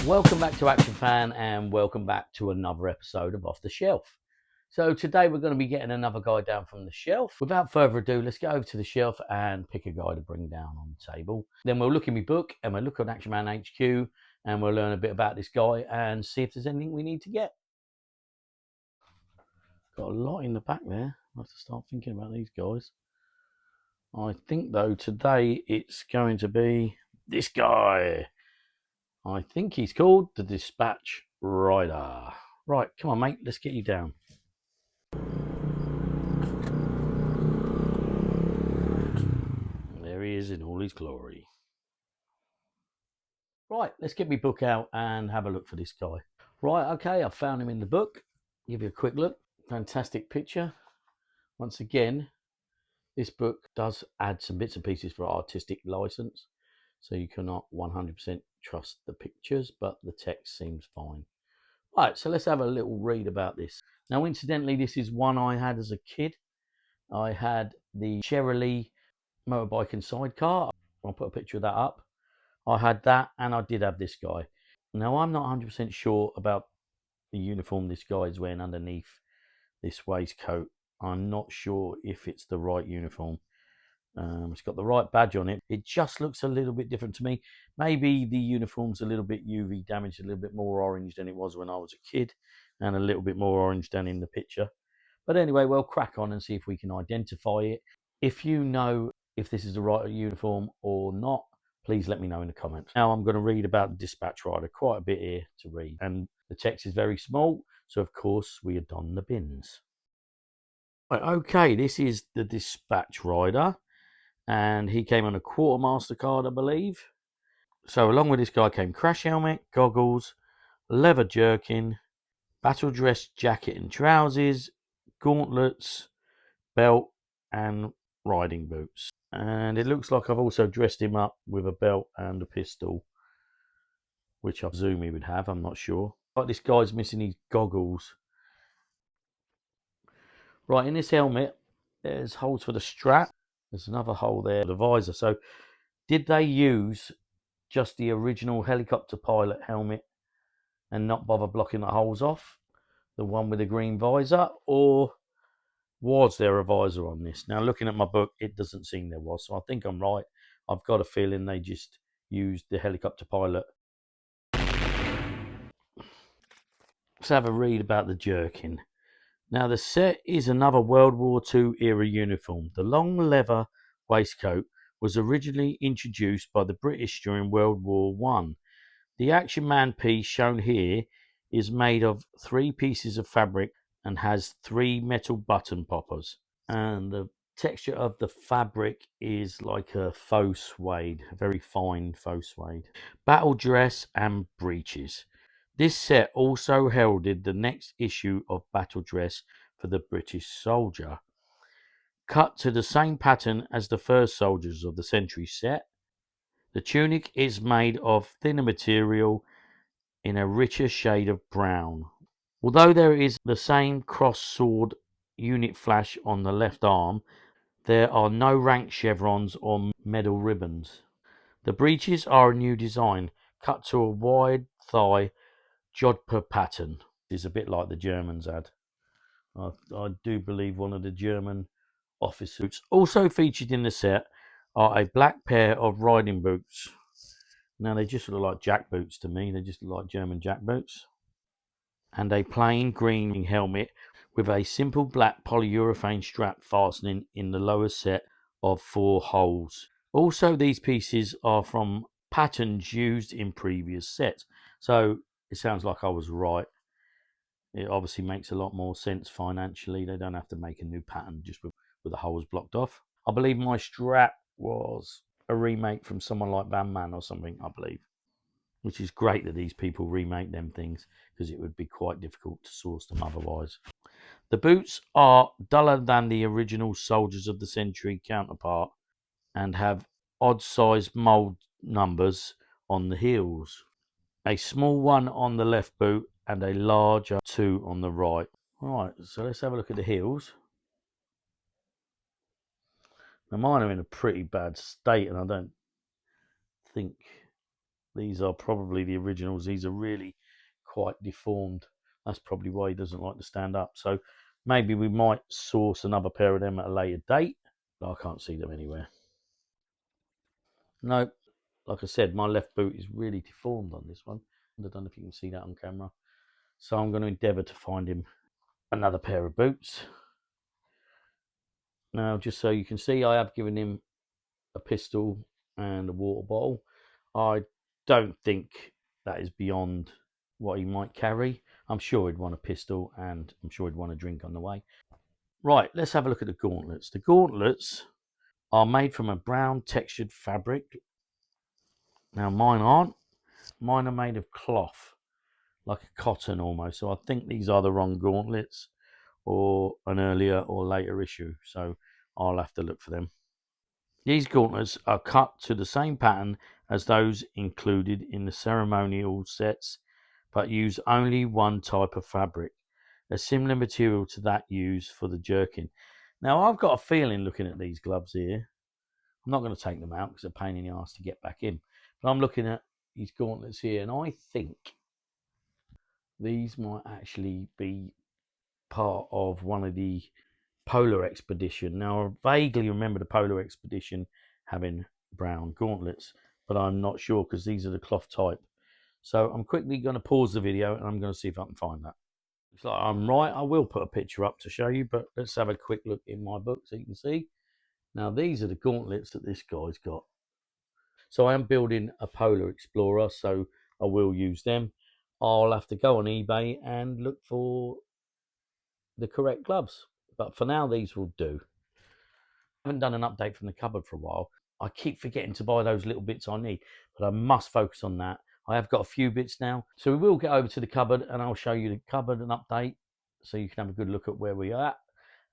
Welcome back to Action Fan and welcome back to another episode of Off the Shelf. So today we're going to be getting another guy down from the shelf. Without further ado, let's go over to the shelf and pick a guy to bring down on the table. Then we'll look in my book and we'll look on Action Man HQ and we'll learn a bit about this guy and see if there's anything we need to get. Got a lot in the back there. I'll have to start thinking about these guys. I think though today it's going to be this guy. I think he's called the Despatch Rider. Right, come on, mate, let's get you down. There he is in all his glory. Right, let's get my book out and have a look for this guy. Right, okay, I've found him in the book. Give you a quick look. Fantastic picture. Once again, this book does add some bits and pieces for artistic license, so you cannot 100% trust the pictures, but the text seems fine. Right, so let's have a little read about this. Now, incidentally, this is one I had as a kid. I had the Cherry motorbike and sidecar. I'll put a picture of that up. I had that, and I did have this guy. Now, I'm not 100% sure about the uniform this guy is wearing underneath this waistcoat. I'm not sure if it's the right uniform. It's got the right badge on it. It just looks a little bit different to me. Maybe the uniform's a little bit UV damaged, a little bit more orange than it was when I was a kid, and a little bit more orange than in the picture. But anyway, we'll crack on and see if we can identify it. If you know if this is the right uniform or not, please let me know in the comments. Now I'm going to read about the Dispatch Rider. Quite a bit here to read, and the text is very small, so of course we are don the bins. Right, okay, this is the Dispatch Rider, and he came on a quartermaster card, I believe. So along with this guy came crash helmet, goggles, leather jerkin, battle dress jacket and trousers, gauntlets, belt, and riding boots. And it looks like I've also dressed him up with a belt and a pistol, which I presume he would have, I'm not sure. But this guy's missing his goggles. Right, in this helmet, there's holes for the strap. There's another hole there for the visor. So did they use just the original helicopter pilot helmet and not bother blocking the holes off? The one with the green visor? Or was there a visor on this? Now, looking at my book, it doesn't seem there was, so I think I'm right. I've got a feeling they just used the helicopter pilot. Let's have a read about the jerkin. Now, the set is another World War II era uniform. The long leather waistcoat was originally introduced by the British during World War I. The Action Man piece shown here is made of 3 pieces of fabric and has 3 metal button poppers. And the texture of the fabric is like a faux suede, a very fine faux suede. Battle dress and breeches. This set also heralded the next issue of battle dress for the British soldier. Cut to the same pattern as the first Soldiers of the Century set. The tunic is made of thinner material in a richer shade of brown. Although there is the same cross sword unit flash on the left arm, there are no rank chevrons or medal ribbons. The breeches are a new design, cut to a wide thigh jodhpur pattern. It's a bit like the Germans had. I do believe one of the German office suits. Also featured in the set are a black pair of riding boots. Now they just look like jack boots to me. They just look like German jack boots. And a plain green helmet with a simple black polyurethane strap fastening in the lower set of 4 holes. Also, these pieces are from patterns used in previous sets. So it sounds like I was right. It obviously makes a lot more sense financially. They don't have to make a new pattern just with the holes blocked off. I believe my strap was a remake from someone like Van Man or something, I believe. Which is great that these people remake them things, because it would be quite difficult to source them otherwise. The boots are duller than the original Soldiers of the Century counterpart and have odd-sized mould numbers on the heels. A small one on the left boot and a larger 2 on the right. Right, so let's have a look at the heels. Now mine are in a pretty bad state, and I don't think These are probably the originals. These are really quite deformed. That's probably why he doesn't like to stand up. So maybe we might source another pair of them at a later date. But I can't see them anywhere. No, like I said, my left boot is really deformed on this one. I don't know if you can see that on camera. So I'm going to endeavour to find him another pair of boots. Now, just so you can see, I have given him a pistol and a water bottle. I don't think that is beyond what he might carry. I'm sure he'd want a pistol, and I'm sure he'd want a drink on the way. Right, let's have a look at the gauntlets. The gauntlets are made from a brown textured fabric. Now, mine aren't. Mine are made of cloth, like a cotton almost. So I think these are the wrong gauntlets, or an earlier or later issue. So I'll have to look for them. These gauntlets are cut to the same pattern as those included in the ceremonial sets, but use only one type of fabric, a similar material to that used for the jerkin. Now, I've got a feeling looking at these gloves here, I'm not going to take them out because they're a pain in the ass to get back in, but I'm looking at these gauntlets here, and I think these might actually be part of one of the polar expedition. Now, I vaguely remember the polar expedition having brown gauntlets, but I'm not sure because these are the cloth type. So I'm quickly going to pause the video and I'm going to see if I can find that. Looks like I'm right. I will put a picture up to show you, but let's have a quick look in my book so you can see. Now, these are the gauntlets that this guy's got. So I am building a Polar Explorer, so I will use them. I'll have to go on eBay and look for the correct gloves. But for now, these will do. I haven't done an update from the cupboard for a while. I keep forgetting to buy those little bits I need, but I must focus on that. I have got a few bits now. So we will get over to the cupboard and I'll show you the cupboard and update so you can have a good look at where we are at.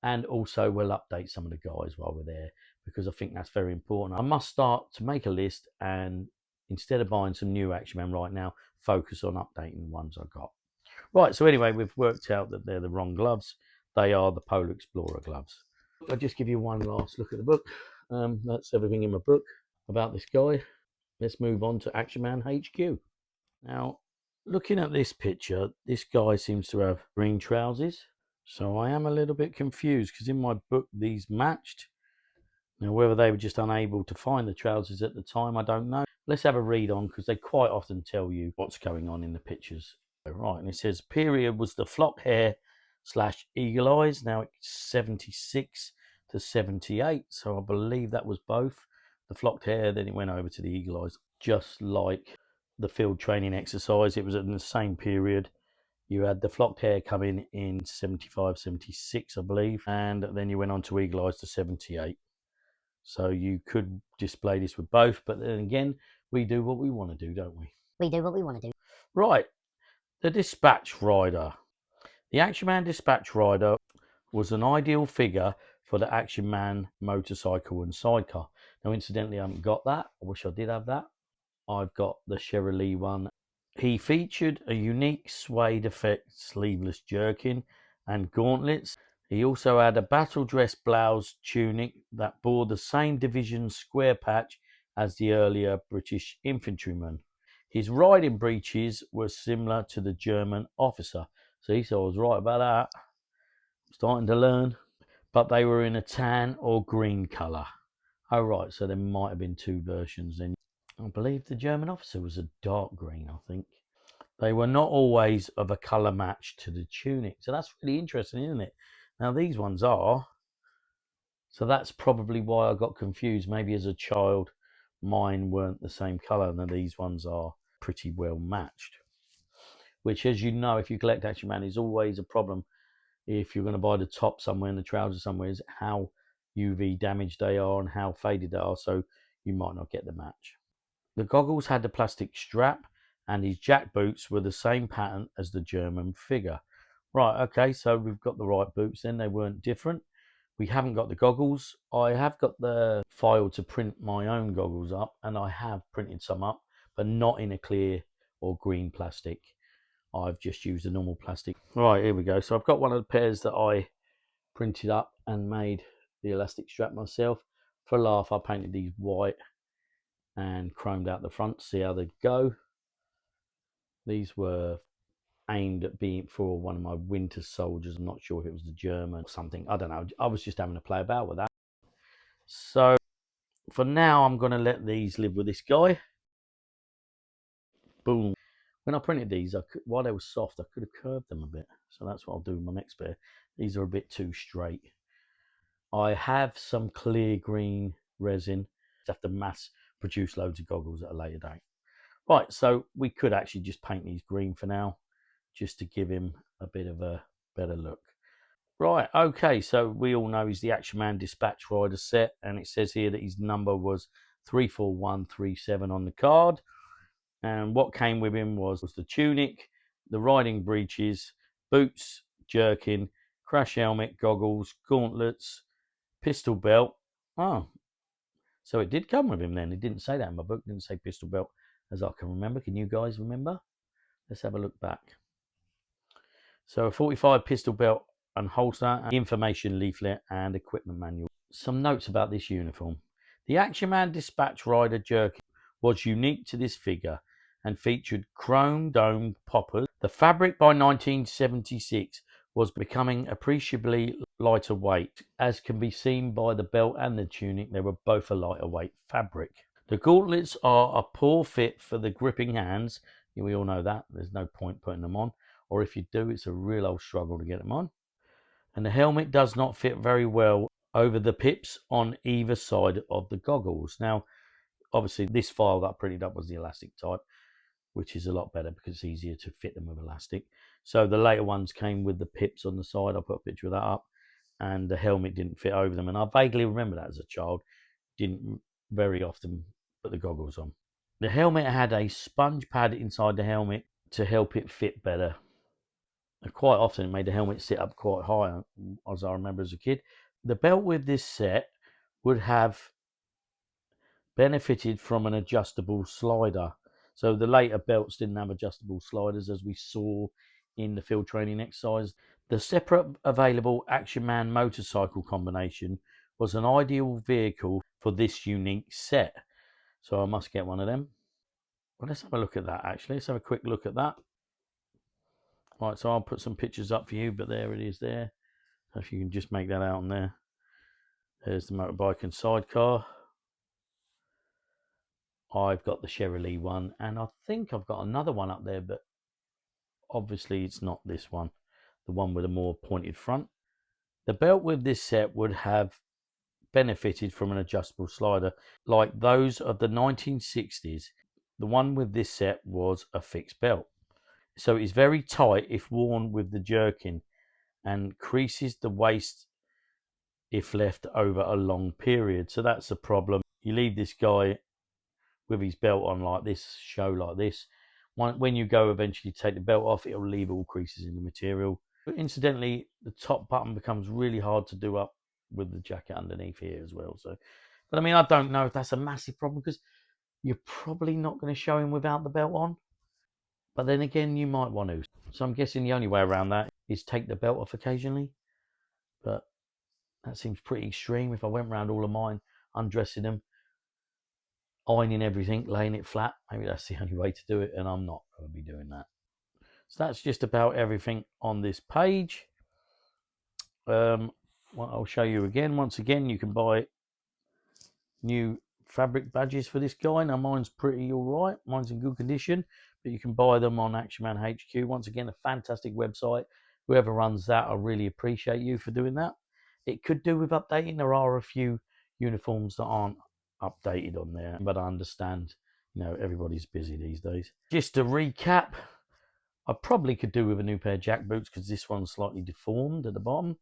And also we'll update some of the guys while we're there because I think that's very important. I must start to make a list and instead of buying some new Action Man right now, focus on updating the ones I've got. Right, so anyway, we've worked out that they're the wrong gloves. They are the Polar Explorer gloves. I'll just give you one last look at the book. That's everything in my book about this guy. Let's move on to Action Man HQ. Now, looking at this picture, this guy seems to have green trousers. So I am a little bit confused because in my book these matched. Now, whether they were just unable to find the trousers at the time, I don't know. Let's have a read on because they quite often tell you what's going on in the pictures. Right, and it says period was the flock hair / eagle eyes. Now it's 76 to 78, so I believe that was both the flocked hair, then it went over to the eagle eyes. Just like the field training exercise, it was in the same period. You had the flocked hair coming in 75, 76, I believe, and then you went on to eagle eyes to 78. So you could display this with both, but then again, we do what we want to do, don't we? We do what we want to do. Right, the Dispatch Rider. The Action Man Dispatch Rider was an ideal figure for the Action Man motorcycle and sidecar. Now, incidentally, I haven't got that. I wish I did have that. I've got the Cheryl Lee one. He featured a unique suede effect sleeveless jerkin and gauntlets. He also had a battle dress blouse tunic that bore the same division square patch as the earlier British infantryman. His riding breeches were similar to the German officer. See, so I was right about that. I'm starting to learn. But they were in a tan or green colour. Oh, right, so there might have been two versions then. I believe the German officer was a dark green, I think. They were not always of a colour match to the tunic. So that's really interesting, isn't it? Now, these ones are. So that's probably why I got confused. Maybe as a child, mine weren't the same colour. And these ones are pretty well matched. Which, as you know, if you collect Action Man, is always a problem. If you're going to buy the top somewhere and the trousers somewhere, is how UV damaged they are and how faded they are. So you might not get the match. The goggles had the plastic strap and his jack boots were the same pattern as the German figure. Right, okay, so we've got the right boots then. They weren't different. We haven't got the goggles. I have got the file to print my own goggles up, and I have printed some up, but not in a clear or green plastic. I've just used a normal plastic. Right, here we go. So I've got one of the pairs that I printed up and made the elastic strap myself. For a laugh, I painted these white and chromed out the front. See how they go. These were aimed at being for one of my winter soldiers. I'm not sure if it was the German or something. I don't know. I was just having to play about with that. So for now, I'm going to let these live with this guy. Boom. When I printed these, while they were soft, I could have curved them a bit. So that's what I'll do with my next pair. These are a bit too straight. I have some clear green resin. I have to mass produce loads of goggles at a later date. Right, so we could actually just paint these green for now, just to give him a bit of a better look. Right, okay, so we all know he's the Action Man Dispatch Rider set, and it says here that his number was 34137 on the card. And what came with him was the tunic, the riding breeches, boots, jerkin, crash helmet, goggles, gauntlets, pistol belt. Oh, so it did come with him then. It didn't say that in my book. It didn't say pistol belt as I can remember. Can you guys remember? Let's have a look back. So a 45 pistol belt and holster, information leaflet and equipment manual. Some notes about this uniform. The Action Man Dispatch Rider jerkin was unique to this figure and featured chrome domed poppers. The fabric by 1976 was becoming appreciably lighter weight. As can be seen by the belt and the tunic, they were both a lighter weight fabric. The gauntlets are a poor fit for the gripping hands. We all know that. There's no point putting them on. Or if you do, it's a real old struggle to get them on. And the helmet does not fit very well over the pips on either side of the goggles. Now, obviously, this file that I printed up was the elastic type, which is a lot better because it's easier to fit them with elastic. So the later ones came with the pips on the side. I'll put a picture of that up. And the helmet didn't fit over them. And I vaguely remember that as a child. Didn't very often put the goggles on. The helmet had a sponge pad inside the helmet to help it fit better. And quite often it made the helmet sit up quite high, as I remember as a kid. The belt with this set would have benefited from an adjustable slider. So the later belts didn't have adjustable sliders, as we saw in the field training exercise. The separate available Action Man motorcycle combination was an ideal vehicle for this unique set. So I must get one of them. Well, let's have a look at that actually. Let's have a quick look at that. Right, so I'll put some pictures up for you, but there it is there. So if you can just make that out on there. There's the motorbike and sidecar. I've got the Sherry Lee one, and I think I've got another one up there, but obviously it's not this one, the one with a more pointed front. The belt with this set would have benefited from an adjustable slider like those of the 1960s. The one with this set was a fixed belt. So it's very tight if worn with the jerkin and creases the waist if left over a long period. So that's a problem. You leave this guy with his belt on like this, show like this. When you go eventually take the belt off, it'll leave all creases in the material. Incidentally, the top button becomes really hard to do up with the jacket underneath here as well. So, but I mean, I don't know if that's a massive problem because you're probably not going to show him without the belt on. But then again, you might want to. So I'm guessing the only way around that is take the belt off occasionally. But that seems pretty extreme. If I went around all of mine, undressing them, ironing everything, laying it flat, maybe that's the only way to do it. And I'm not going to be doing that. So that's just about everything on this page. Well, I'll show you again. Once again, you can buy new fabric badges for this guy. Now mine's pretty all right. Mine's in good condition, but you can buy them on Action Man HQ. Once again, a fantastic website. Whoever runs that, I really appreciate you for doing that. It could do with updating. There are a few uniforms that aren't updated on there, but I understand, everybody's busy these days. Just to recap, I probably could do with a new pair of jack boots because this one's slightly deformed at the bottom.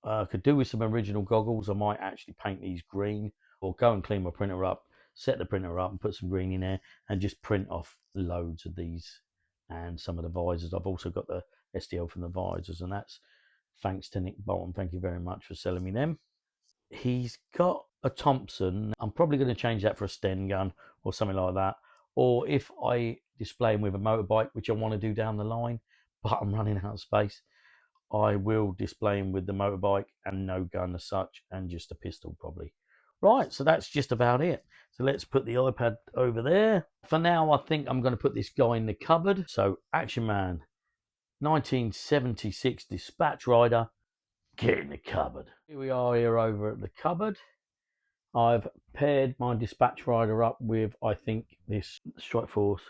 I could do with some original goggles. I might actually paint these green or go and clean my printer up, set the printer up and put some green in there and just print off loads of these and some of the visors. I've also got the STL from the visors, and that's thanks to Nick Bolton. Thank you very much for selling me them. He's got a Thompson. I'm probably going to change that for a Sten gun or something like that. Or if I display him with a motorbike, which I want to do down the line, but I'm running out of space, I will display him with the motorbike and no gun as such, and just a pistol probably. Right, so that's just about it. So let's put the iPad over there. For now, I think I'm going to put this guy in the cupboard. So Action Man, 1976 Dispatch Rider, get in the cupboard. Here we are here over at the cupboard. I've paired my Dispatch Rider up with, I think, this Strike Force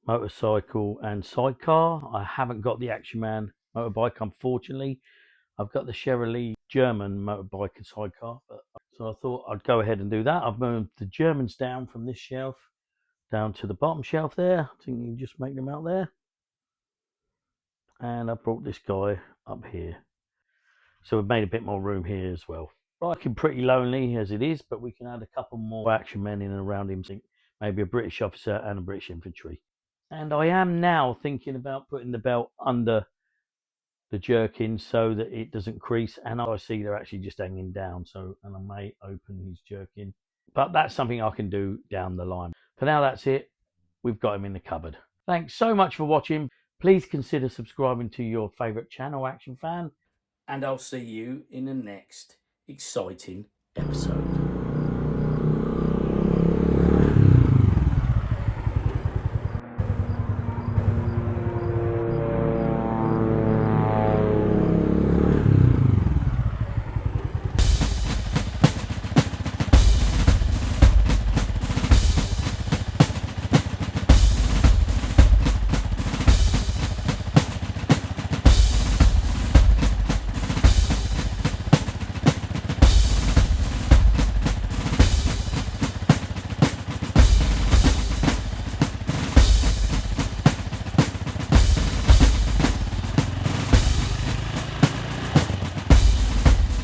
motorcycle and sidecar. I haven't got the Action Man motorbike, unfortunately. I've got the Lee German motorbike and sidecar, so I thought I'd go ahead and do that. I've moved the Germans down from this shelf down to the bottom shelf there. I think you can just make them out there. And I brought this guy up here. So we've made a bit more room here as well. Looking pretty lonely as it is, but we can add a couple more action men in and around him. Maybe a British officer and a British infantry. And I am now thinking about putting the belt under the jerkin so that it doesn't crease, and I see they're actually just hanging down, so and I may open his jerkin, but that's something I can do down the line. For now, that's it. We've got him in the cupboard. Thanks so much for watching. Please consider subscribing to your favorite channel, Action Fan, and I'll see you in the next exciting episode.